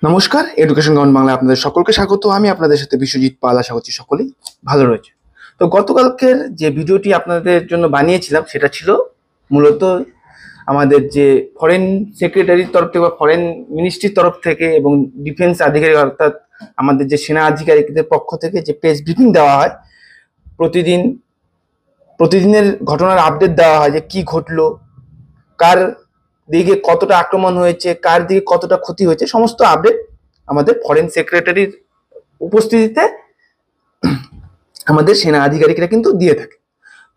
নমস্কার, education ground বাংলায় আপনাদের সকলকে স্বাগত। আমি আপনাদের সাথে বিশ্বজিৎ পাল। আশা করছি সকলেই ভালো রয়েছে। তো গতকালকের যে ভিডিওটি আপনাদের জন্য বানিয়েছিলাম সেটা ছিল মূলত আমাদের যে ফরেন সেক্রেটারির তরফ থেকে বা ফরেন মিনিস্ট্রির তরফ থেকে এবং ডিফেন্স আধিকারিক অর্থাৎ আমাদের যে সেনা আধিকারিকদের পক্ষ থেকে যে প্রেস ব্রিফিং দেওয়া হয়, প্রতিদিনের ঘটনার আপডেট দেওয়া হয় যে কি ঘটলো, কার দিকে কতটা আক্রমণ হয়েছে, কার দিকে কতটা ক্ষতি হয়েছে, সমস্ত আপডেট আমাদের ফরেন সেক্রেটারির উপস্থিতিতে আমাদের সেনা আধিকারিকরা কিন্তু দিয়ে থাকে।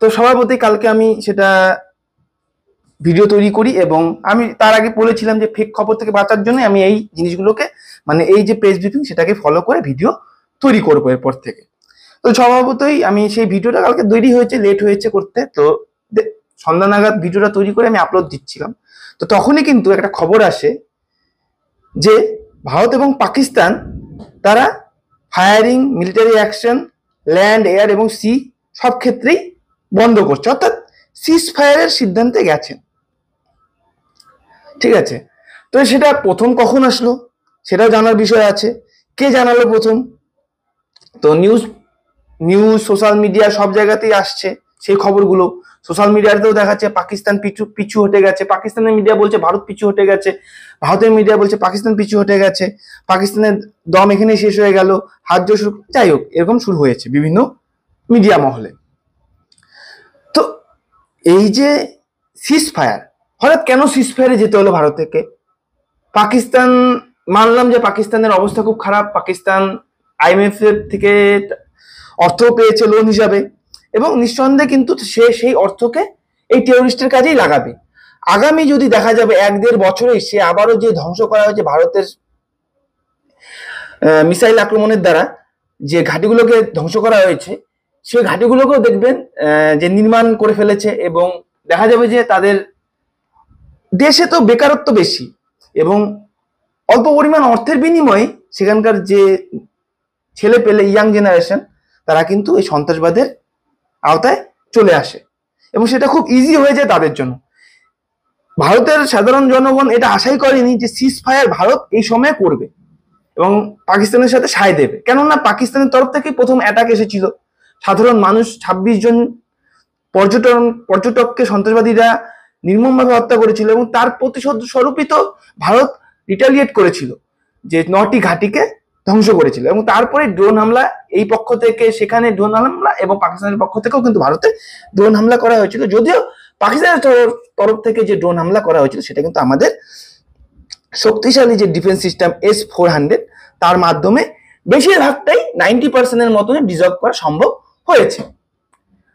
তো স্বভাবতই কালকে আমি সেটা ভিডিও তৈরি করি এবং আমি তার আগে বলেছিলাম যে ফেক খবর থেকে বাঁচার জন্য আমি এই জিনিসগুলোকে মানে এই যে প্রেস ব্রিফিং সেটাকে ফলো করে ভিডিও তৈরি করবো এরপর থেকে। তো স্বভাবতই আমি সেই ভিডিওটা কালকে দেরি হয়েছে, লেট হয়েছে করতে, তো সন্ধ্যা নাগাদ ভিডিওটা তৈরি করে আমি আপলোড দিচ্ছিলাম। তো তখনই কিন্তু একটা খবর আসে যে ভারত এবং পাকিস্তান তারা firing, military action, land, air এবং সি সব ক্ষেত্রেই বন্ধ করছে, অর্থাৎ সিজ ফায়ারের সিদ্ধান্তে গেছেন। ঠিক আছে, তো সেটা প্রথম কখন আসলো সেটাও জানার বিষয় আছে। কে জানালো প্রথম? তো নিউজ সোশ্যাল মিডিয়া সব জায়গাতেই আসছে সেই খবরগুলো। সোশ্যাল মিডিয়াতেও দেখাচ্ছে পাকিস্তান পিছু হটে গেছে, পাকিস্তানের মিডিয়া বলছে ভারত পিছু হটে গেছে, ভারতের মিডিয়া বলছে পাকিস্তান পিছু হটে গেছে, পাকিস্তানের দম এখানেই শেষ হয়ে গেল, হাত জোর শুরু, যাই হোক এরকম শুরু হয়েছে বিভিন্ন মিডিয়া মহলে। তো এই যে সিজ ফায়ার, হঠাৎ কেন সিজ ফায়ারে যেতে হলো ভারত থেকে? পাকিস্তান, মানলাম যে পাকিস্তানের অবস্থা খুব খারাপ, পাকিস্তান আইএমএফ এর থেকে অর্থ পেয়েছে লোন হিসাবে এবং নিঃসন্দেহে কিন্তু সে সেই অর্থকে এই টেরোরিস্টের কাজেই লাগাবে। আগামী যদি দেখা যাবে 1-1.5 বছরেই সে আবারও যে ধ্বংস করা হয়েছে ভারতের মিসাইল আক্রমণের দ্বারা যে ঘাঁটিগুলোকে ধ্বংস করা হয়েছে, সেই ঘাঁটিগুলোকেও দেখবেন যে নির্মাণ করে ফেলেছে এবং দেখা যাবে যে তাদের দেশে তো বেকারত্ব বেশি এবং অল্প পরিমাণ অর্থের বিনিময়ে সেখানকার যে ছেলে পেলে ইয়াং জেনারেশন তারা কিন্তু এই সন্ত্রাসবাদের আওতায় চলে আসে এবং সেটা খুব ইজি হয়ে যায় তাদের জন্য। ভারতের সাধারণ জনগণ এটা আশাই করেনি যে সিজ ফায়ার ভারত এই সময় করবে এবং পাকিস্তানের সাথে সায় দেবে, কেননা পাকিস্তানের তরফ থেকেই প্রথম অ্যাটাক এসেছিল। সাধারণ মানুষ 26 জন পর্যটককে সন্ত্রাসবাদীরা নির্মমভাবে হত্যা করেছিল এবং তার প্রতিশোধ স্বরূপই তো ভারত রিটালিয়েট করেছিল, যে 9টি ঘাঁটিকে ধ্বংস করেছিল এবং তারপরে ড্রোন হামলা এই পক্ষ থেকে সেখানে ড্রোন হামলা এবং পাকিস্তানের পক্ষ থেকেও কিন্তু ভারতে ড্রোন হামলা করা হয়েছিল। যদিও পাকিস্তানের তরফ থেকে যে ড্রোন হামলা করা হয়েছিল সেটা কিন্তু আমাদের শক্তিশালী যে ডিফেন্স সিস্টেম S-400 তার মাধ্যমে বেশিরভাগটাই 90% মতনই ডিজলভ করা সম্ভব হয়েছে।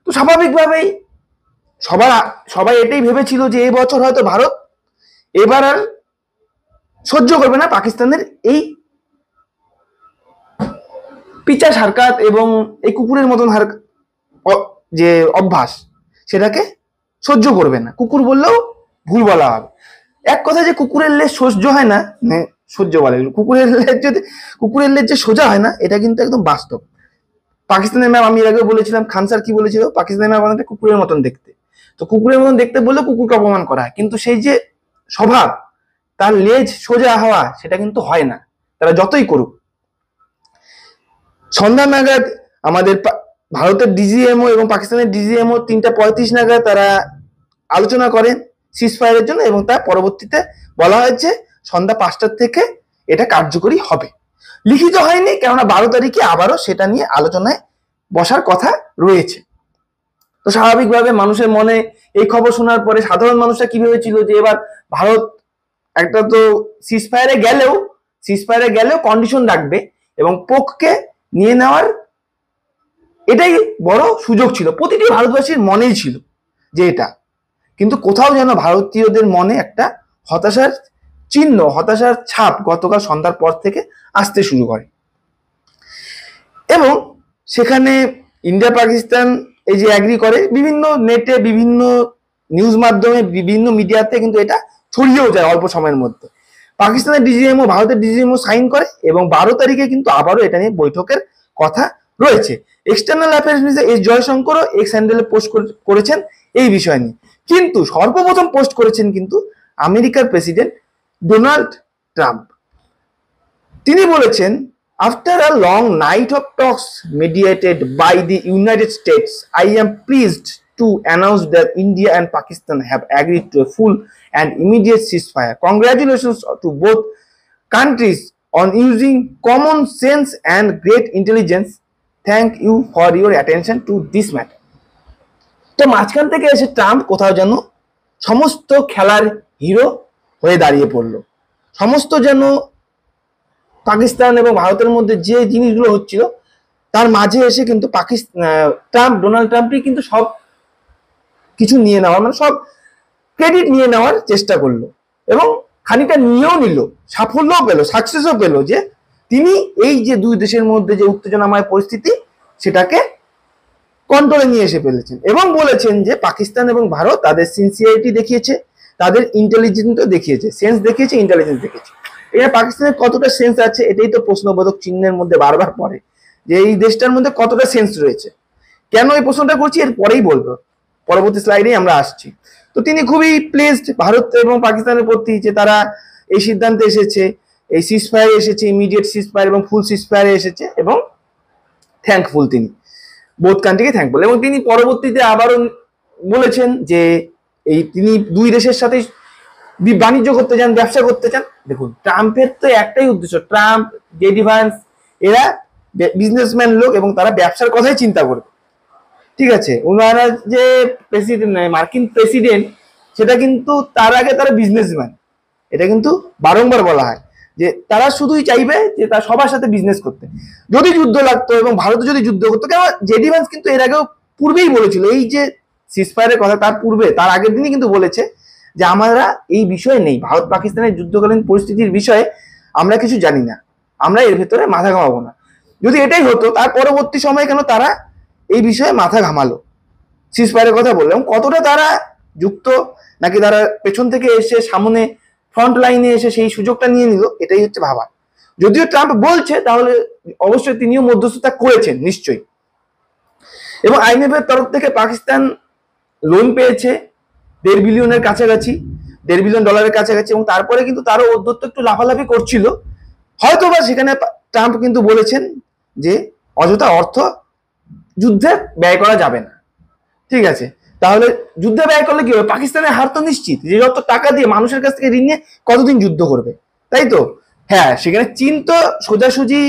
তো স্বাভাবিকভাবেই সবাই এটাই ভেবেছিল যে এই বছর হয়তো ভারত এবার আর সহ্য করবে না পাকিস্তানের এই পিচাস হারকাত এবং এই কুকুরের মতন যে অভ্যাস, সেটাকে সহ্য করবে না। কুকুর বললেও ভুল বলা হবে। এক কথা যে কুকুরের লেজ সহ্য হয় না, সহ্য বলে, কুকুরের লেজ যে সোজা হয় না, এটা কিন্তু একদম বাস্তব। পাকিস্তানের ম্যাম, আমি এর আগে বলেছিলাম, খান স্যার কি বলেছিল, পাকিস্তানের ম্যাম আমাদের কুকুরের মতন দেখতে। তো কুকুরের মতন দেখতে বললে কুকুরকে অপমান করা হয়, কিন্তু সেই যে স্বভাব তার লেজ সোজা হওয়া সেটা কিন্তু হয় না, তারা যতই করুক। সন্ধ্যা নাগাদ আমাদের ভারতের ডিজিএমও এবং পাকিস্তানের ডিজিএমও 3:35 নাগাদ তারা আলোচনা করেন সিজ ফায়ারের জন্য এবং তার পরবর্তীতে বলা হয়েছে সন্ধ্যা 5টার থেকে এটা কার্যকরী হবে। লিখিত হয়নি, কেননা 12 তারিখে আবারও সেটা নিয়ে আলোচনায় বসার কথা রয়েছে। তো স্বাভাবিকভাবে মানুষের মনে এই খবর শোনার পরে সাধারণ মানুষরা কি ভেবেছিল যে এবার ভারত একটা তো সিজ ফায়ারে গেলেও কন্ডিশন রাখবে এবং পোককে নিয়ে নেওয়ার এটাই বড় সুযোগ ছিল, প্রতিটি ভারতবাসীর মনেই ছিল যে এটা। কিন্তু কোথাও যেন ভারতীয়দের মনে একটা হতাশার চিহ্ন, হতাশার ছাপ গতকাল সন্ধ্যার পর থেকে আসতে শুরু করে এবং সেখানে ইন্ডিয়া পাকিস্তান এই যে অ্যাগ্রি করে, বিভিন্ন নেটে, বিভিন্ন নিউজ মাধ্যমে, বিভিন্ন মিডিয়াতে কিন্তু এটা ছড়িয়েও যায় অল্প সময়ের মধ্যে। পাকিস্তানের ডিজিএমও ভারতের ডিজিএমও সাইন করে এবং 12 তারিখে কিন্তু আবারও এটা নিয়ে বৈঠকের কথা রয়েছে। এক্সটার্নাল অ্যাফেয়ার্স মিনিস্টার এস জয়শঙ্করও এক্স হ্যান্ডেলে পোস্ট করেছেন এই বিষয় নিয়ে, কিন্তু সর্বপ্রথম পোস্ট করেছেন কিন্তু আমেরিকার প্রেসিডেন্ট ডোনাল্ড ট্রাম্প। তিনি বলেছেন, after a long night of Tux mediated by the United States, I am pleased to announce that India and Pakistan have agreed to a full and immediate ceasefire. Congratulations to both countries on using common sense and great intelligence. Thank you for your attention to this matter. তো মাঝখান থেকে এসে Trump কোথাও যেন সমস্ত খেলার hero হয়ে দাঁড়িয়ে পড়লো। সমস্ত যেন পাকিস্তান এবং ভারতের মধ্যে যে জিনিসগুলো হচ্ছিল তার মাঝে এসে কিন্তু ডোনাল্ড ট্রাম্পই কিন্তু সব কিছু নিয়ে নেওয়ার, মানে সব ক্রেডিট নিয়ে নেওয়ার চেষ্টা করলো এবং খানিকটা নিয়েও নিল, সাফল্যও পেল, সাকসেসও পেল, যে তিনি এই যে দুই দেশের মধ্যে যে উত্তেজনাময় পরিস্থিতি সেটাকে কন্ট্রোলে নিয়ে এসে ফেলেছেন এবং বলেছেন যে পাকিস্তান এবং ভারত তাদের সিনসিয়ারিটি দেখিয়েছে, তাদের ইন্টেলিজেন্সও দেখিয়েছে, সেন্স দেখিয়েছে, ইন্টেলিজেন্স দেখিয়েছে। এটা পাকিস্তানের কতটা সেন্স আছে এটাই তো প্রশ্নবোধক চিহ্নের মধ্যে বারবার পড়ে, যে এই দেশটার মধ্যে কতটা সেন্স রয়েছে। কেন এই প্রশ্নটা করছি এর পরেই বলবো, পরবর্তী স্লাইডেই আমরা আসছি। তো তিনি খুবই প্লেসড ভারত এবং পাকিস্তানের প্রতি যে তারা এই সিদ্ধান্তে এসেছে, এই সিজফায়ারে এসেছে, ইমিডিয়েট সিজফায়ার এবং ফুল সিজফায়ারে এসেছে এবং থ্যাঙ্কফুল তিনি বোথ কান্ট্রিকে থ্যাঙ্কফুল। এবং তিনি পরবর্তীতে আবারও বলেছেন যে এই তিনি দুই দেশের সাথে বাণিজ্য করতে চান, ব্যবসা করতে চান। দেখুন ট্রাম্পের তো একটাই উদ্দেশ্য, ট্রাম্প, জেডি ভান্স এরা বিজনেসম্যান লোক এবং তারা ব্যবসার কথাই চিন্তা করবে, ঠিক আছে। ওনারা যে প্রেসিডেন্ট, মার্কিন প্রেসিডেন্ট, সেটা কিন্তু তার আগে তারা বিজনেসম্যান, এটা কিন্তু বারংবার বলা হয় যে তারা শুধুই চাইবে যে তার সবার সাথে বিজনেস করতে। যদি যুদ্ধ লাগতো এবং ভারত যদি যুদ্ধ করতো, কেন জেডি ভান্স কিন্তু এর আগেও পূর্বেই বলেছিল, এই যে সিজফায়ারের কথা তার পূর্বে, তার আগের দিনই কিন্তু বলেছে যে আমরা এই বিষয়ে নেই, ভারত পাকিস্তানের যুদ্ধকালীন পরিস্থিতির বিষয়ে আমরা কিছু জানি না, আমরা এর ভেতরে মাথা ঘামাবো না। যদি এটাই হতো তার পরবর্তী সময় কেন তারা এই বিষয়ে মাথা ঘামালো, সিজফায়ারের কথা বললো, এবং কতটা তারা যুক্ত, নাকি তারা পেছন থেকে এসে সামনে ফ্রন্ট লাইনে এসে সেই সুযোগটা নিয়ে নিল, এটাই হচ্ছে ভাবা। যদিও ট্রাম্প বলছে তাহলে অবশ্যই তিনিও মধ্যস্থতা করেছেন নিশ্চয়ই। এবং IMF এর তরফ থেকে পাকিস্তান লোন পেয়েছে $1.5 বিলিয়নের কাছাকাছি, $1.5 বিলিয়ন কাছাকাছি, এবং তারপরে কিন্তু তারও অধ্যত্ত একটু লাফালাফি করছিল। হয়তোবা সেখানে ট্রাম্প কিন্তু বলেছেন যে অযথা অর্থ যুদ্ধে ব্যয় করা যাবে না, ঠিক আছে। তাহলে যুদ্ধে ব্যয় করলে কি হবে, পাকিস্তানের হার তো নিশ্চিত, যে যত টাকা দিয়ে মানুষের কাছ থেকে ঋণ নিয়ে কতদিন যুদ্ধ করবে, তাই তো। হ্যাঁ, সেখানে চীন তো সোজাসুজি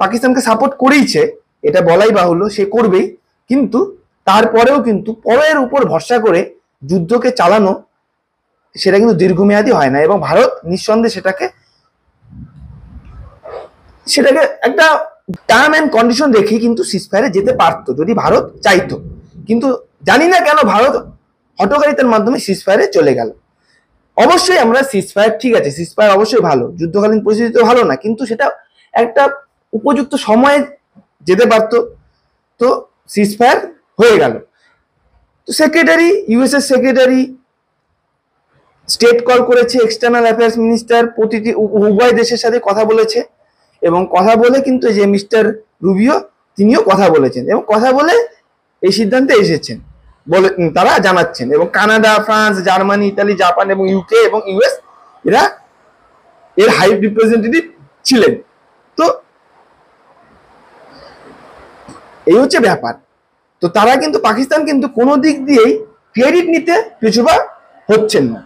পাকিস্তানকে সাপোর্ট করেইছে, এটা বলাই বাহুল্য, সে করবেই, কিন্তু তারপরেও কিন্তু পরের উপর ভরসা করে যুদ্ধকে চালানো সেটা কিন্তু দীর্ঘমেয়াদী হয় না। এবং ভারত নিঃসন্দেহে সেটাকে একটা টার্ম এন্ড কন্ডিশন রেখে কিন্তু সিজফায়ারে যেতে পারতো যদি ভারত চাইতো, কিন্তু জানি না কেন ভারত হঠকারিতার মাধ্যমে সিজফায়ারে চলে গেল। অবশ্যই আমরা সিজফায়ার, ঠিক আছে, সিজফায়ার অবশ্যই ভালো, যুদ্ধকালীন পরিস্থিতি ভালো না, কিন্তু সেটা একটা উপযুক্ত সময়ে যেতে পারতো, তো সিজফায়ার হয়ে গেল। তো সেক্রেটারি, ইউএসএর সেক্রেটারি স্টেট কল করেছে, এক্সটার্নাল অ্যাফেয়ার্স মিনিস্টার প্রতিটি উভয় দেশের সাথে কথা বলেছে, এবং কথা বলে কিন্তু যে মিস্টার রুবিও তিনিও কথা বলেছেন এবং কথা বলে এই সিদ্ধান্তে এসেছেন বলে তারা জানাচ্ছেন। এবং Canada, France, Germany, Italy, Japan এবং ইউকে এবং ইউএস এরা এর হাই রিপ্রেজেন্টেটিভ ছিলেন। তো এই হচ্ছে ব্যাপার। তো তারা কিন্তু, পাকিস্তান কিন্তু কোনো দিক দিয়েই ক্রেডিট নিতে পিছুপা হচ্ছেন না।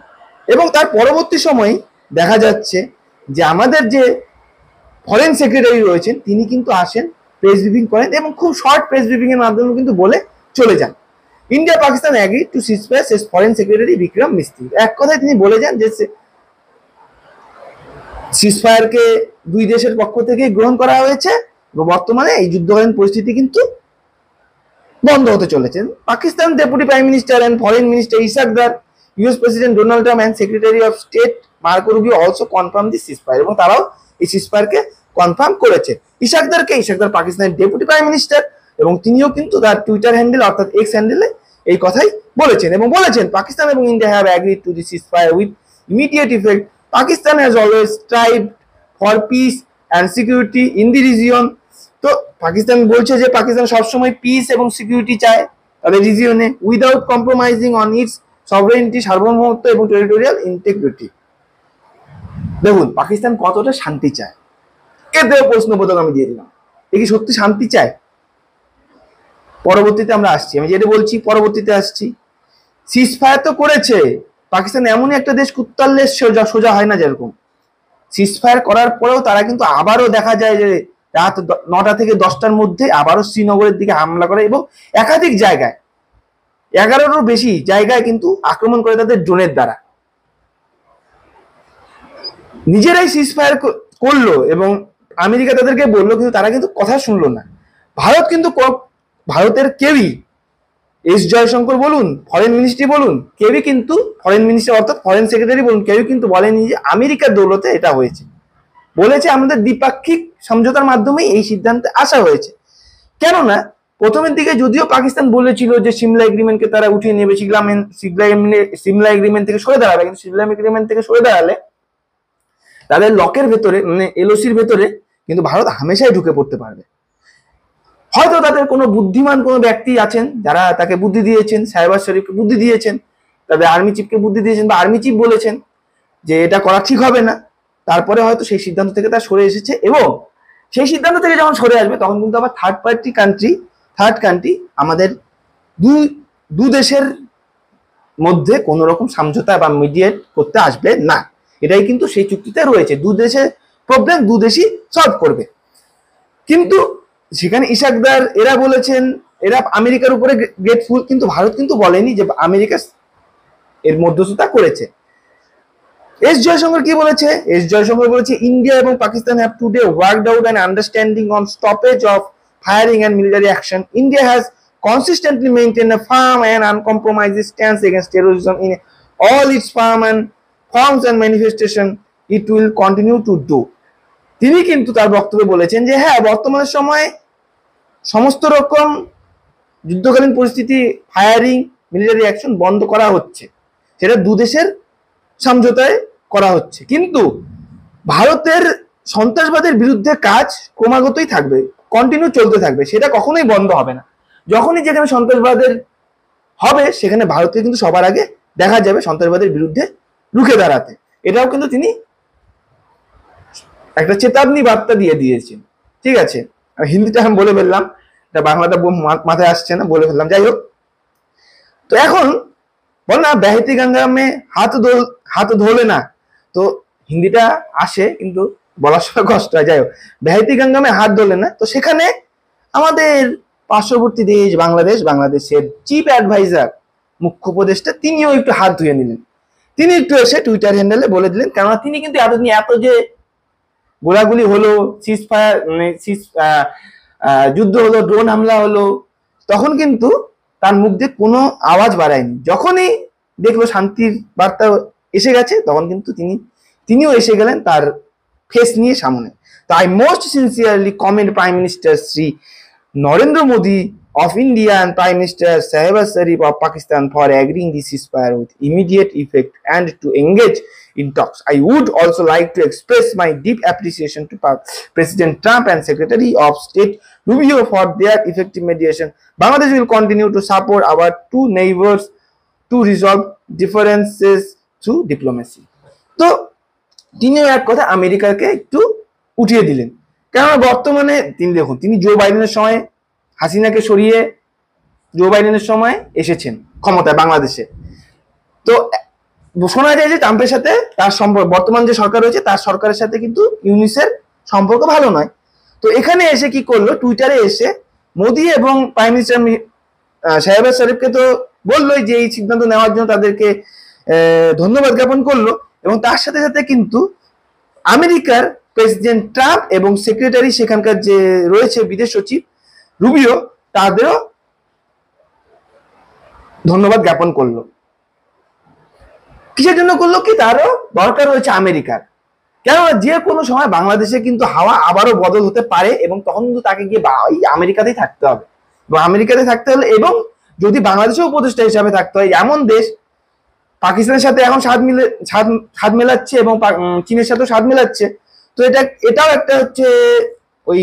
এবং তার পরবর্তী সময়ে দেখা যাচ্ছে যে আমাদের যে ফরেন সেক্রেটারি রয়েছেন তিনি কিন্তু আসেন, প্রেস ব্রিফিং করেন এবং খুব শর্ট প্রেস ব্রিফিং এর মাধ্যমে কিন্তু বলে চলে যান, India Pakistan agree to ceasefire, শেষ ফরেন সেক্রেটারি বিক্রম মিস্ত্রি। এক কথায় তিনি বলে যান যে সিজফায়ারকে দুই দেশের পক্ষ থেকে গ্রহণ করা হয়েছে এবং বর্তমানে এই যুদ্ধকালীন পরিস্থিতি কিন্তু বন্ধ হতে চলেছে। Pakistan deputy prime minister and foreign minister Ishaq Dar, US president Donald Trump and secretary of state Marco Rubio also confirm the ceasefire, এবং তারাও এই সিজফায়ারকে কনফার্ম করেছে। ইশাক দার পাকিস্তানের ডেপুটি প্রাইম মিনিস্টার, এবং তিনিও কিন্তু তার টুইটার হ্যান্ডেল অর্থাৎ এক্স হ্যান্ডেলে এই কথাই বলেছেন এবং বলেছেন পাকিস্তান এবং India have agreed to the ceasefire with immediate effect. Pakistan has always strived for peace and security in the region. তো পাকিস্তান বলছে যে পাকিস্তান সবসময় পিস এবং সিকিউরিটি চায় তাদের রিজিয়নে, without compromising on its sovereignty, সার্বভৌমত্ব এবং টেরিটোরিয়াল ইন্টিগ্রিটি। দেখুন পাকিস্তান কতটা শান্তি চায়, এতেও প্রশ্নবোধক আমি দিয়ে দিলাম। এ কি সত্যি শান্তি চায়? পরবর্তীতে আমরা আসছি, আমি যেটা বলছি পরবর্তীতে আসছি। সিজ ফায়ার তো করেছে পাকিস্তান, এমনই একটা দেশ কুত্তাল্লে সোজা সোজা হয় না, যেরকম সিজ ফায়ার করার পরেও তারা কিন্তু আবারও দেখা যায় যে রাত 9টা থেকে 10টার মধ্যে আবারও শ্রীনগরের দিকে হামলা করে এবং একাধিক জায়গায় 11রও বেশি জায়গায় কিন্তু আক্রমণ করে তাদের ড্রোনের দ্বারা। নিজেরাই সিজ ফায়ার করলো এবং আমেরিকা তাদেরকে বললো, কিন্তু তারা কিন্তু কথা শুনলো না। ভারত কিন্তু ভারতের কেউই, এস জয়শঙ্কর বলুন, ফরেন মিনিস্ট্রি বলুন, কেউই কিন্তু, ফরেন মিনিস্টার অর্থাৎ ফরেন সেক্রেটারি বলুন, কেউই কিন্তু বলেনি যে আমেরিকার দৌলতে এটা হয়েছে। বলেছে আমাদের দ্বিপাক্ষিক সমঝোতার মাধ্যমেই এই সিদ্ধান্তে আসা হয়েছে। কেননা প্রথমের দিকে যদিও পাকিস্তান বলেছিল যে সিমলা এগ্রিমেন্টকে তারা উঠিয়ে নেবে, সিমলা এগ্রিমেন্ট থেকে সরে দাঁড়াবে, কিন্তু সিমলা এগ্রিমেন্ট থেকে সরে দাঁড়ালে তাদের লকের ভেতরে মানে এলওসির ভেতরে কিন্তু ভারত হামেশাই ঢুকে পড়তে পারবে। হয়তো তাদের কোনো বুদ্ধিমান কোনো ব্যক্তি আছেন যারা তাকে বুদ্ধি দিয়েছেন, শাহবাজ শরীফকে বুদ্ধি দিয়েছেন, তাদের আর্মি চিফকে বুদ্ধি দিয়েছেন, বা আর্মি চিফ বলেছেন যে এটা করা ঠিক হবে না। তারপরে হয়তো সেই সিদ্ধান্ত থেকে তারা সরে এসেছে, এবং সেই সিদ্ধান্ত থেকে যখন সরে আসবে তখন কিন্তু আবার থার্ড কান্ট্রি আমাদের দু দেশের মধ্যে কোনো রকম সমঝোতা বা মিডিয়েট করতে আসবে না। এটাই কিন্তু সেই চুক্তিতে রয়েছে, দু দেশের প্রবলেম দু দেশই সলভ করবে। কিন্তু সেখানে ইশাকদার এরা বলেছেন এরা আমেরিকার উপরে গ্রেটফুল, কিন্তু ভারত কিন্তু বলেনি যে আমেরিকা এর মধ্যস্থতা করেছে। এস জয়শঙ্কর কি বলেছে? এস জয়শঙ্কর বলেছে ইন্ডিয়া এবং Pakistan have today worked out an understanding on stoppage of firing and military action. India has consistently maintained a firm and uncompromising stance against terrorism in all its forms and manifestation. It will continue to do. তিনি কিন্তু তার বক্তব্যে বলেছেন যে হ্যাঁ, বর্তমান সময়ে সমস্ত রকম যুদ্ধকালীন পরিস্থিতি, ফায়ারিং, মিলিটারি অ্যাকশন বন্ধ করা হচ্ছে, সেটা দু দেশের সমঝোতায় করা হচ্ছে, কিন্তু ভারতের সন্ত্রাসবাদের বিরুদ্ধে কাজ ক্রমাগতই থাকবে, কন্টিনিউ চলতে থাকবে, সেটা কখনোই বন্ধ হবে না। যখনই যেখানে সন্ত্রাসবাদের হবে সেখানে ভারতকে কিন্তু সবার আগে দেখা যাবে সন্ত্রাসবাদের বিরুদ্ধে রুখে দাঁড়াতে। এটাও কিন্তু তিনি একটা চেতাবনী বার্তা দিয়ে দিয়েছেন। ঠিক আছে, হিন্দিটা আমি বলে ফেললাম, এটা বাংলাটা মাথায় আসছে না, বলে ফেললাম। যাই হোক, তো এখন বল না বেহেতি গঙ্গা মে হাত ধোলে না, তো হিন্দিটা আসে কিন্তু বলার সময় কষ্ট হয়। যাই হোক, বেহেতি গঙ্গা মে হাত ধোলে না, তো সেখানে আমাদের পার্শ্ববর্তী দেশ বাংলাদেশের চিফ অ্যাডভাইজার, মুখ্য উপদেষ্টা, তিনিও একটু হাত ধুয়ে নিলেন। তিনি একটু এসে টুইটার হ্যান্ডেলে বলে দিলেন, কেননা তিনি কিন্তু এতদিন এত যে গোলাগুলি হলো, সিজ ফায়ার মানে যুদ্ধ হলো, ড্রোন হামলা হলো, তখন কিন্তু তার মুখ দিয়ে কোনো আওয়াজ বাড়ায়নি। যখনই দেখলো শান্তির বার্তা এসে গেছে তখন কিন্তু তিনিও এসে গেলেন তার ফেস নিয়ে সামনে। তো I most sincerely comment prime minister Shri Narendra Modi of India and Prime Minister Shehbaz Sharif of Pakistan for agreeing the ceasefire with immediate effect and to engage in talks. I would also like to express my deep appreciation to President Trump and Secretary of State Rubio for their effective mediation. Bangladesh will continue to support our two neighbors to resolve differences through diplomacy. তো তিনিও এক কথা আমেরিকাকে একটু উঠিয়ে দিলেন, কেননা বর্তমানে তিনি দেখুন, তিনি জো বাইডেনের সময় হাসিনাকে সরিয়ে জো বাইডেনের সময় এসেছেন ক্ষমতায় বাংলাদেশে। তো শোনা যায় যে ট্রাম্পের সাথে তার সম্পর্ক, বর্তমান যে সরকার রয়েছে তার সরকারের সাথে কিন্তু ইউনিসের সম্পর্ক ভালো নয়। তো এখানে এসে কি করলো, টুইটারে এসে মোদি এবং প্রাইম মিনিস্টার শাহবাজ শরীফকে তো বললোই যে এই সিদ্ধান্ত নেওয়ার জন্য তাদেরকে ধন্যবাদ জ্ঞাপন করলো, এবং তার সাথে সাথে কিন্তু আমেরিকার প্রেসিডেন্ট ট্রাম্প এবং সেক্রেটারি সেখানকার যে রয়েছে বিদেশ সচিব রুবিও, তাদেরও ধন্যবাদ জ্ঞাপন করলো। কিসের জন্য করলো? কি তারও দরকার রয়েছে আমেরিকার, কেননা যে কোনো সময় বাংলাদেশে কিন্তু হাওয়া আবারও বদল হতে পারে, এবং তখন কিন্তু তাকে গিয়ে আমেরিকাতেই থাকতে হবে, এবং আমেরিকাতে থাকতে হলে, এবং যদি বাংলাদেশেও উপদেষ্টা হিসাবে থাকতে হয়, এমন দেশ পাকিস্তানের সাথে এখন স্বাদ মেলাচ্ছে এবং চীনের সাথেও স্বাদ মেলাচ্ছে, তো এটাও একটা হচ্ছে ওই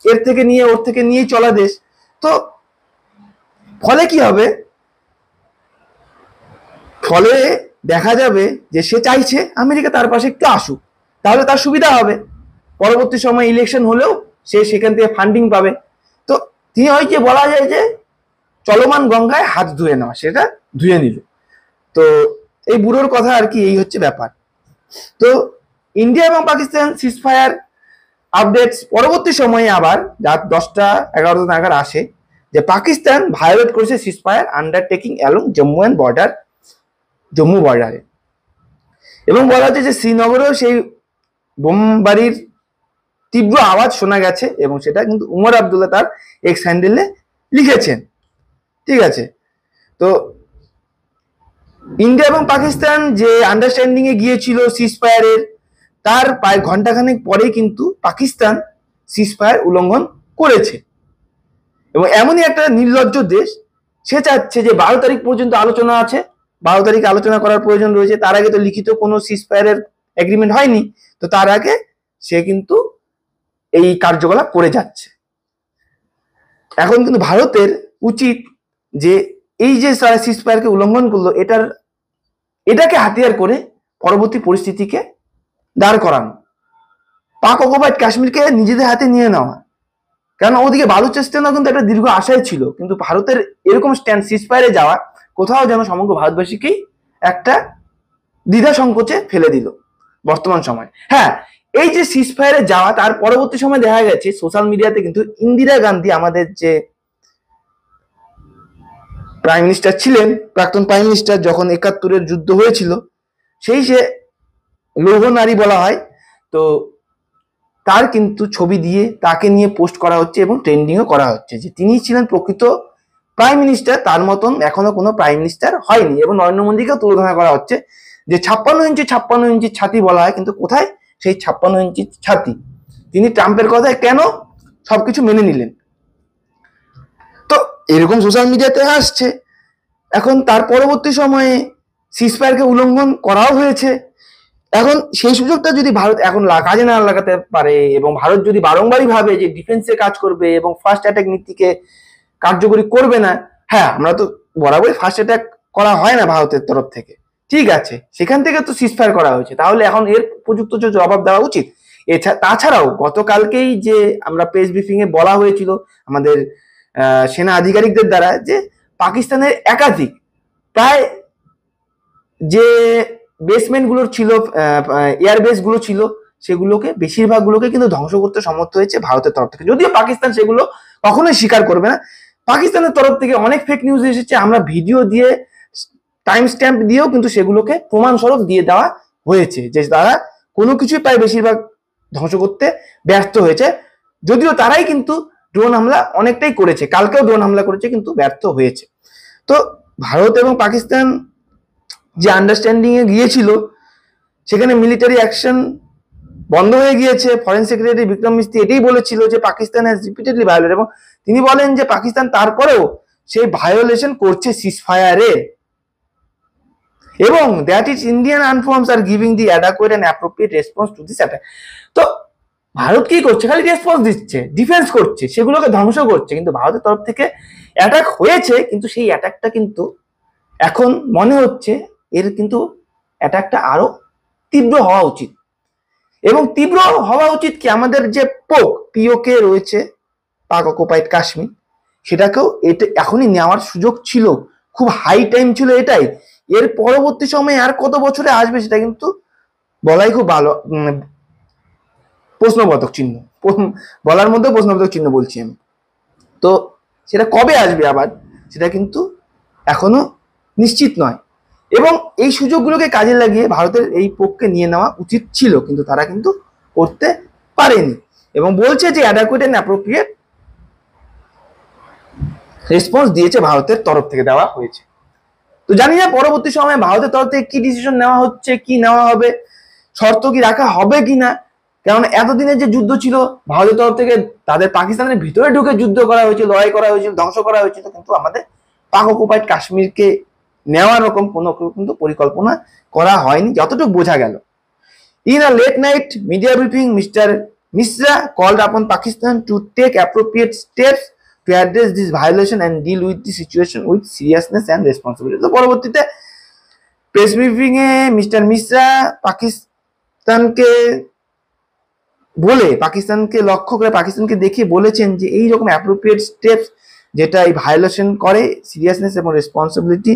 এর থেকে নিয়ে ওর থেকে নিয়েই চলা দেশ। তো ফলে কি হবে, ফলে দেখা যাবে যে সে চাইছে আমেরিকা তার পাশে একটু আসুক, তাহলে তার সুবিধা হবে। পরবর্তী সময় ইলেকশন হলেও সে সেখান থেকে ফান্ডিং পাবে। তো তিনি হয়তো বলা যায় যে চলমান গঙ্গায় হাত ধুয়ে নেওয়া, সেটা ধুয়ে নিল। তো এই বুড়োর কথা আর কি, এই হচ্ছে ব্যাপার। তো ইন্ডিয়া এবং পাকিস্তান সিজফায়ার আপডেটস পরবর্তী সময়ে আবার রাত 10টা-11টা নাগাদ আসে যে পাকিস্তান ভায়োলেট করেছে সিজফায়ার আন্ডারটেকিং অ্যালং জম্মু বর্ডারে, এবং বলা হচ্ছে যে শ্রীনগরেও সেই বোমবাড়ির তীব্র আওয়াজ শোনা গেছে, এবং সেটা কিন্তু উমর আবদুল্লাহ তার এক্স হ্যান্ডেলে লিখেছেন। ঠিক আছে, তো ইন্ডিয়া এবং পাকিস্তান যে আন্ডারস্ট্যান্ডিং এ গিয়েছিল সিজফায়ারের, তার প্রায় ঘন্টাখানেক পরে কিন্তু পাকিস্তান সিজফায়ার উল্লঙ্ঘন করেছে। এবং এমনই একটা নির্লজ্জ দেশ, সে চাচ্ছে যে 12 তারিখ পর্যন্ত আলোচনা আছে, 12 তারিখ আলোচনা করার প্রয়োজন রয়েছে। তার আগে তো লিখিত কোনো সিজফায়ারের এগ্রিমেন্ট হয়নি, তো তার আগে সে কিন্তু এই কার্যকলাপ করে যাচ্ছে। এখন কিন্তু ভারতের উচিত যে এই যে সিজফায়ারকে উল্লঙ্ঘন করলো, এটাকে হাতিয়ার করে পরবর্তী পরিস্থিতিকে দাঁড় করানো, পাক অকুপাইড কাশ্মীরকে নিজেদের হাতে নিয়ে নেওয়া। কারণ ওদিকে বালুচিস্তানও কিন্তু একটা দীর্ঘ আশায় ছিল, কিন্তু ভারতের এরকম স্ট্যান্ড সিজফায়ারে যাওয়া কোথাও যেন সমগ্র ভারতবাসীকেই একটা দ্বিধা সংকোচে ফেলে দিল বর্তমান সময়। হ্যাঁ, এই যে সিজফায়ারে যাওয়া, তার পরবর্তী সময় দেখা গেছে সোশ্যাল মিডিয়াতে কিন্তু ইন্দিরা গান্ধী, আমাদের যে প্রাইম মিনিস্টার ছিলেন, প্রাক্তন প্রাইম মিনিস্টার, যখন 71-এর যুদ্ধ হয়েছিল, সেই সে লৌহ নারী বলা হয়, তো তার কিন্তু ছবি দিয়ে তাকে নিয়ে পোস্ট করা হচ্ছে এবং ট্রেন্ডিংও করা হচ্ছে যে তিনি ছিলেন প্রকৃত প্রাইম মিনিস্টার, তার মতন এখনো কোনো প্রাইম মিনিস্টার হয়নি। এবং নরেন্দ্র মোদীকেও তুলনা করা হচ্ছে যে 56 ইঞ্চি ছাতি বলা হয়, কিন্তু কোথায় সেই 56 ইঞ্চি ছাতি? তিনি ট্রাম্পের কথায় কেন সবকিছু মেনে নিলেন? তো এরকম সোশ্যাল মিডিয়াতে আসছে। এখন তার পরবর্তী সময়ে সিজফায়ারকে উল্লঙ্ঘন করাও হয়েছে। এখন সেই সুযোগটা যদি ভারত এখন কাজে না লাগাতে পারে, এবং ভারত যদি বারংবারই ভাবে যে ডিফেন্সে কাজ করবে এবং ফার্স্ট অ্যাটাক নীতিকে কার্যকরী করবে না, হ্যাঁ আমরা তো বরাবরই ফার্স্ট অ্যাটাক করা হয় না ভারতের তরফ থেকে, ঠিক আছে, সেখান থেকে তো সিজফায়ার করা হয়েছে, তাহলে এখন এর উপযুক্ত জবাব দেওয়া উচিত। তাছাড়াও গতকালকেই যে আমরা প্রেস ব্রিফিং এ বলা হয়েছিল আমাদের সেনা আধিকারিকদের দ্বারা, যে পাকিস্তানের একাধিক প্রায় যে বেসমেন্ট গুলো ছিল, এয়ারবেস গুলো ছিল, সেগুলোকে বেশিরভাগ গুলোকে কিন্তু ধ্বংস করতে সমর্থ হয়েছে ভারতের তরফ থেকে। যদিও পাকিস্তান সেগুলো কখনোই স্বীকার করবে না। পাকিস্তানের তরফ থেকে অনেক ফেক নিউজ এসেছে, আমরা ভিডিও দিয়ে টাইম স্ট্যাম্প দিয়েও কিন্তু সেগুলোকে প্রমাণস্বরূপ দিয়ে দেওয়া হয়েছে যে তারা কোনো কিছুই প্রায় বেশিরভাগ ধ্বংস করতে ব্যর্থ হয়েছে। যদিও তারাই কিন্তু ড্রোন হামলা অনেকটাই করেছে, কালকেও ড্রোন হামলা করেছে, কিন্তু ব্যর্থ হয়েছে। তো ভারত এবং পাকিস্তান যে আন্ডারস্ট্যান্ডিং এ গিয়েছিল, সেখানে মিলিটারি অ্যাকশন বন্ধ হয়ে গিয়েছে। ফরেন সেক্রেটারি বিক্রম মিস্ত্রি এটাই বলেছিল যে পাকিস্তান হ্যাজ রিপিটেডলি ভায়োলেট, এবং তিনি বলেন যে পাকিস্তান তারপরেও সেই ভায়োলেশন করছে সিজফায়ারে, এবং that is Indian arm force are giving the adequate and appropriate response to this attack. তো ভারত কি করছে? খালি রেসপন্স দিচ্ছে, ডিফেন্স করছে, সেগুলোকে ধ্বংস করছে, কিন্তু ভারতের তরফ থেকে অ্যাটাক হয়েছে, কিন্তু সেই অ্যাটাকটা কিন্তু এখন মনে হচ্ছে এর কিন্তু অ্যাটাকটা আরো তীব্র হওয়া উচিত। এবং তীব্র হওয়া উচিত কি, আমাদের যে পিওকে রয়েছে, পাক অকুপাইড কাশ্মীর, সেটাকেও এটা এখনই নেওয়ার সুযোগ ছিল, খুব হাই টাইম ছিল এটাই। এর পরবর্তী সময়ে আর কত বছরে আসবে সেটা কিন্তু বলাই খুব ভালো, প্রশ্নবোধক চিহ্ন, বলার মধ্যে প্রশ্নবোধক চিহ্ন বলছি আমি। তো সেটা কবে আসবে আবার, সেটা কিন্তু এখনো নিশ্চিত নয়। এবং এই সুযোগগুলোকে কাজে লাগিয়ে ভারতের এই পক্ষে নিয়ে নেওয়া উচিত ছিল, কিন্তু তারা কিন্তু করতে পারেনি, এবং বলছে যে অ্যাডাকুয়েট এন্ড অ্যাপ্রোপ্রিয়েট রেসপন্স দিয়েছে, ভারতের তরফ থেকে দেওয়া হয়েছে। তো জানি না পরবর্তী সময়ে ভারতের তরফ থেকে কি ডিসিশন নেওয়া হচ্ছে, কি নেওয়া হবে, শর্ত কি রাখা হবে কিনা। কারণ এতদিনের যে যুদ্ধ ছিল, ভারতের তরফ থেকে তাদের পাকিস্তানের ভিতরে ঢুকে যুদ্ধ করা হয়েছিল, লড়াই করা হয়েছিল, ধ্বংস করা হয়েছিল, কিন্তু আমাদের পাক অকুপাইড কাশ্মীরকে নেওয়ার রকম কোনো কিন্তু পরিকল্পনা করা হয়নি, যতটুকু বোঝা গেল। In a late night media briefing, mister Mishra called upon Pakistan to take appropriate steps to address this violation and deal with the situation with seriousness and responsibility. তো পরবর্তীতে প্রেস ব্রিফিং এ মিস্টার মিশ্রা পাকিস্তানকে বলে পাকিস্তানকে লক্ষ্য করে পাকিস্তানকে দেখিয়ে বলেছেন যে এইরকম অ্যাপ্রোপ্রিয়েট স্টেপস যেটা এই ভায়োলেশন করে, সিরিয়াসনেস এবং রেসপন্সিবিলিটি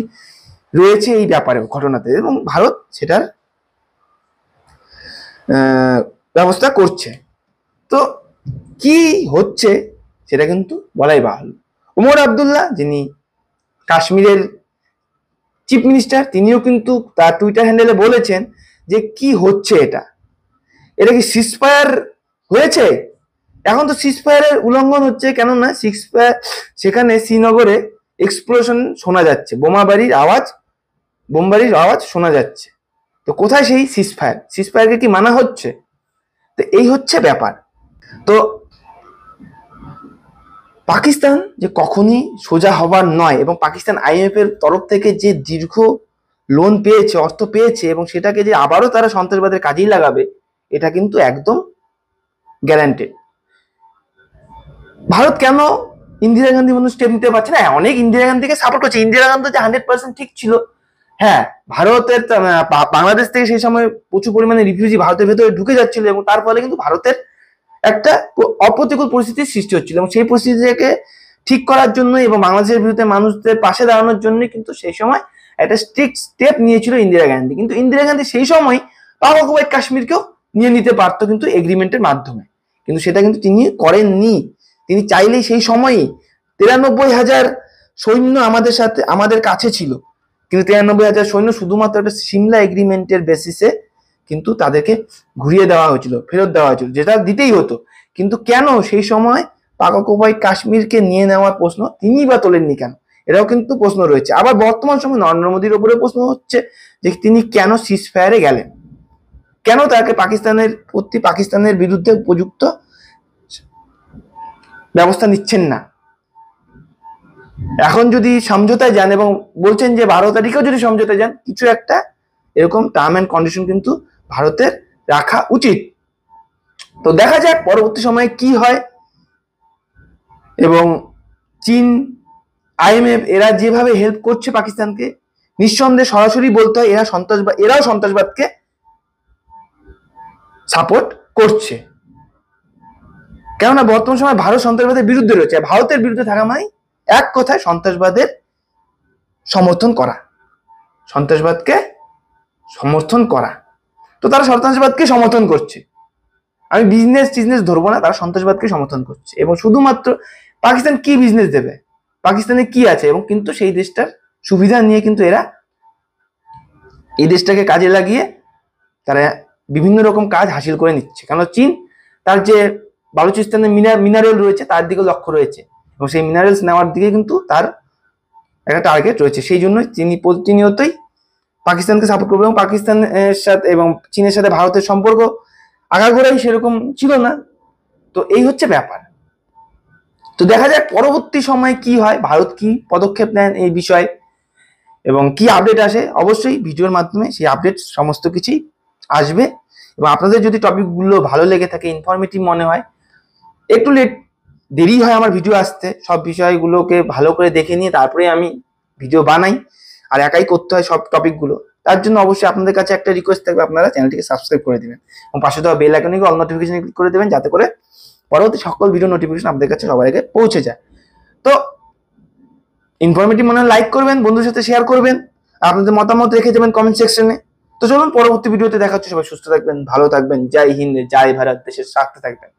রয়েছে এই ব্যাপারে ঘটনাতে, এবং ভারত সেটার ব্যবস্থা করছে। তো কি হচ্ছে সেটা কিন্তু বলাই বাহুল্য। ওমর আবদুল্লাহ, যিনি কাশ্মীরের চিফ মিনিস্টার, তিনিও কিন্তু তার টুইটার হ্যান্ডেলে বলেছেন যে কি হচ্ছে এটা কি সিজফায়ার হয়েছে? এখন তো সিজফায়ারের উল্লঙ্ঘন হচ্ছে, কেননা সিজফায়ার সেখানে শ্রীনগরে এক্সপ্লোশন শোনা যাচ্ছে, বোমবাড়ির আওয়াজ শোনা যাচ্ছে। তো কোথায় সেই সিজফায়ারকে কি মানা হচ্ছে? তো এই হচ্ছে ব্যাপার। তো পাকিস্তান যে কখনই সোজা হবার নয়, এবং পাকিস্তান IMF এর তরফ থেকে যে দীর্ঘ লোন পেয়েছে, অর্থ পেয়েছে, এবং সেটাকে যে আবারও তারা সন্ত্রাসবাদের কাজেই লাগাবে, এটা কিন্তু একদম গ্যারান্টেড। ভারত কেন ইন্দিরা গান্ধী মতো স্টেপ নিতে পারছে না? অনেক ইন্দিরা গান্ধীকে সাপোর্ট করছে, ইন্দিরা গান্ধী যে 100% ঠিক ছিল। হ্যাঁ, ভারতের বাংলাদেশ থেকে সেই সময় প্রচুর পরিমাণে রিফিউজি ভারতের ভেতরে ঢুকে যাচ্ছিল, এবং তার ফলে কিন্তু ভারতের একটা অপ্রতিকূল পরিস্থিতির সৃষ্টি হচ্ছিল, এবং সেই পরিস্থিতিকে ঠিক করার জন্য এবং বাংলাদেশের বিরুদ্ধে মানুষদের পাশে দাঁড়ানোর জন্য কিন্তু সেই সময় একটা স্ট্রিক্ট স্টেপ নিয়েছিল ইন্দিরা গান্ধী। কিন্তু ইন্দিরা গান্ধী সেই সময় পাক অকুপাইড কাশ্মীরকেও নিয়ে নিতে পারতো কিন্তু এগ্রিমেন্টের মাধ্যমে, কিন্তু সেটা কিন্তু তিনি করেননি। তিনি চাইলেই সেই সময়ই 93,000 সৈন্য আমাদের কাছে ছিল, কিন্তু 93,000 সৈন্য শুধুমাত্র একটা সিমলা এগ্রিমেন্টের বেসিসে কিন্তু তাদেরকে ঘুরিয়ে দেওয়া হয়েছিল, ফেরত দেওয়া হয়েছিল, যেটা দিতেই হতো। কিন্তু কেন সেই সময় পাক অকুপাইড কাশ্মীরকে নিয়ে নেওয়ার প্রশ্ন তিনি বা তোলেননি কেন? এটাও কিন্তু প্রশ্ন রয়েছে। আবার বর্তমান সময় নরেন্দ্র মোদীর উপরে প্রশ্ন হচ্ছে যে তিনি কেন সিজফায়ারে গেলেন, কেন তাকে পাকিস্তানের বিরুদ্ধে উপযুক্ত ব্যবস্থা নিচ্ছেন না। এখন যদি সমঝোতায় যান এবং বলছেন যে 12 তারিখেও যদি সমঝোতায় যান, কিছু একটা এরকম টার্ম এন্ড কন্ডিশন কিন্তু ভারতের রাখা উচিত। তো দেখা যাক পরবর্তী সময়ে কি হয়। এবং চীন, IMF এরা যেভাবে হেল্প করছে পাকিস্তানকে, নিঃসন্দেহে সরাসরি বলতে হয় এরাও সন্ত্রাসবাদকে সাপোর্ট করছে। কেননা বর্তমান সময় ভারত সন্ত্রাসবাদের বিরুদ্ধে রয়েছে, ভারতের বিরুদ্ধে থাকা মানে এক কথায় সন্ত্রাসবাদের সমর্থন করা, সন্ত্রাসবাদকে সমর্থন করা। তো তারা সন্ত্রাসবাদকে সমর্থন করছে, আমি বিজনেস ধরবো না, তারা সন্ত্রাসবাদকে সমর্থন করছে। এবং শুধুমাত্র পাকিস্তান কি বিজনেস দেবে, পাকিস্তানে কি আছে, এবং কিন্তু সেই দেশটার সুবিধা নিয়ে কিন্তু এরা এই দেশটাকে কাজে লাগিয়ে তারা বিভিন্ন রকম কাজ হাসিল করে নিচ্ছে। কেন চীন তার যে বালুচিস্তানের মিনারেল রয়েছে তার দিকে লক্ষ্য রয়েছে, এবং সেই মিনারেলস নেওয়ার দিকে কিন্তু তার একটা টার্গেট রয়েছে। সেই জন্য তিনি প্রতিনিয়তই পাকিস্তানকে সাপোর্ট করবে, এবং পাকিস্তানের সাথে এবং চীনের সাথে ভারতের সম্পর্ক আগাগোড়াই সেরকম ছিল না। তো এই হচ্ছে ব্যাপার। তো দেখা যাক পরবর্তী সময় কি হয়, ভারত কি পদক্ষেপ নেন এই বিষয়ে, এবং কি আপডেট আসে। অবশ্যই ভিডিওর মাধ্যমে সেই আপডেট সমস্ত কিছুই আসবে। এবং আপনাদের যদি টপিকগুলো ভালো লেগে থাকে, ইনফরমেটিভ মনে হয়, একটু দেরি হয় আমার ভিডিও আসতে, সব বিষয়গুলোকে ভালো করে দেখে নিয়ে তারপরে আমি ভিডিও বানাই, আর একাই করতে হয় সব টপিকগুলো। তার জন্য অবশ্যই আপনাদের কাছে একটা রিকোয়েস্ট থাকবে, আপনারা চ্যানেলটিকে সাবস্ক্রাইব করে দিবেন এবং পাশে দেওয়া বেল আইকনে অল নোটিফিকেশন ক্লিক করে দেবেন, যাতে করে পরবর্তী সকল ভিডিও নোটিফিকেশন আপনাদের কাছে সবার আগে পৌঁছে যায়। তো ইনফরমেটিভ মনে হয় লাইক করবেন, বন্ধুদের সাথে শেয়ার করবেন, আপনাদের মতামত রেখে যাবেন কমেন্ট সেকশনে। তো চলুন পরবর্তী ভিডিওতে দেখা হচ্ছে। সবাই সুস্থ থাকবেন, ভালো থাকবেন। জয় হিন্দ, জয় ভারত, দেশের স্বার্থে থাকবেন।